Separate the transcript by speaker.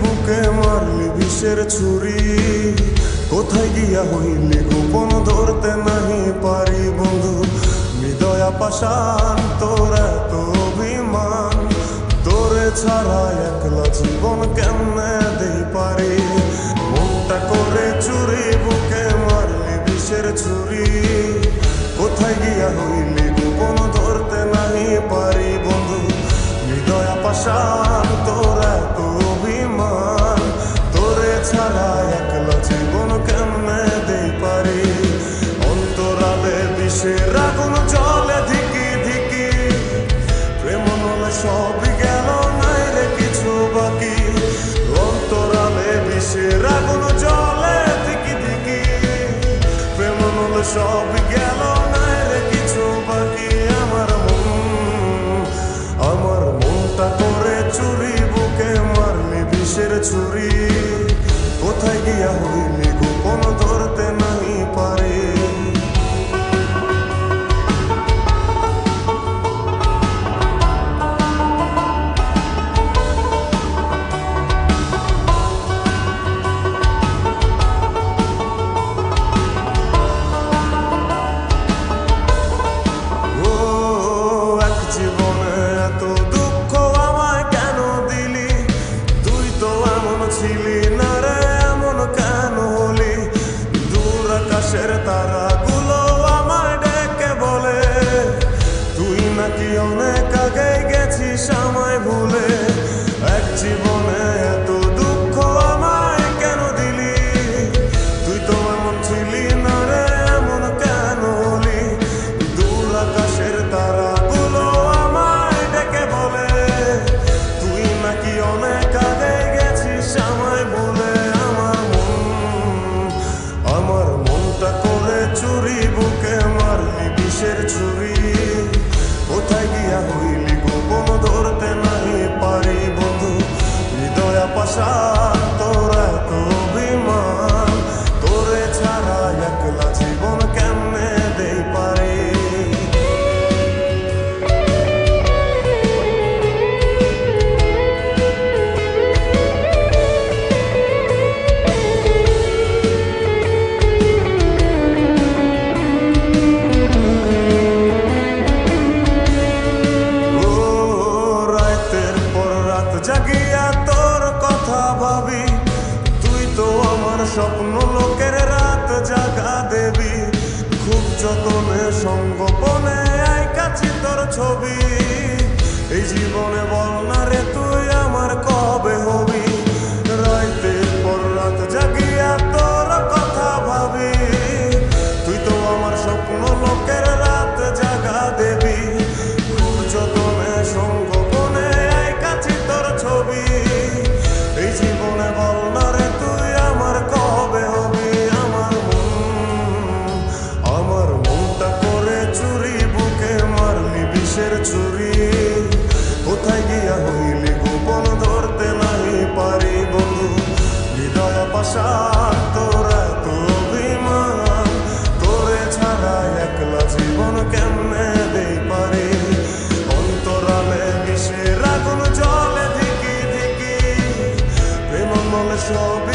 Speaker 1: বুকে মারলি বিষের ছুরি, কোথায় গিয়া হইলি গোপন ধরতে নাহি পারি বন্ধু। হৃদয়া পাষাণ তোর এত অভিমান, তোরে ছাড়া একলা জীবন কেমনে দেই পারি। মনটা করে চুরি বুকে মারলি বিষের ছুরি, কোথায় গিয়া হইলি গোপন ধরতে নাহি পারি বন্ধু। হৃদয়া পাষাণ তোর এত অভিমান, তোরে ছাড়া একলা জীবন কেমনে দেই পারি। অন্তরালে বিষের আগুন জ্বলে ধিকি ধিকি, প্রেম নলে সবই গেল নাই রে কিছু বাকি। অন্তরালে বিষের আগুন জ্বলে ধিকি ধিকি, প্রেম নলে সবই গেল নাই রে কিছু বাকি। আমার মনটা করে চুরি বুকে মারলি বিষের ছুরি, কোথায় গিয়া হইলি গোপন ধরতে নাহি পারি। ছিলি না রে এমন কেন হলি, দূর আকাশের তারাগুলো আমায় ডেকে বলে, তুই নাকি অনেক আগে গেছিস আমায় ভুলে। এক জীবনে এত দুঃখ আমায় কেন দিলি, তুই তো এমন ছিলি না রে এমন কেন হলি। দূর আকাশের তারাগুলো আমায় ডেকে বলে, তুই নাকি অনেক আগে আমায় বলে। আমার মনটা করে চুরি বুকে মারলি বিষের ছুরি, কোথায় গিয়া হইলি গোপন ধরতে নাহি পারি বন্ধু। হৃদয়া পাষাণ তোর এত অভিমান, তোরে ছাড়া একলা জীবন কেমনে দেই পারি। জাগিয়া তোর কথা ভাবি, তুই তো আমার স্বপ্ন লোকের রাত জাগা দেবী। খুব যতনে সঙ্গোপনে আইকাছি তোর ছবি, এই জীবনে বল না রে তুই আমার কবে হবি। রাতের পর রাত জাগিয়া তোর কথা ভাবি, তুই তো আমার স্বপ্ন লোকের রাত জাগা দেবী। খুব যতনে সঙ্গোপনে আইকাছি তোর ছবি, এই জীবনে বল না রে তুই আমার কবে হবি। আমার মনটা করে চুরি বুকে মারলি বিষের ছুরি, কোথায় গিয়া হইলি গোপন ধরতে নাহি পারি বন্ধু। হৃদয়া পাষাণ তোর এত অভিমান, তোরে ছাড়া একলা জীবন কেমনে দেই পারি। অন্তরালে বিষের আগুন জ্বলে ধিকি ধিকি, প্রেম মলে সব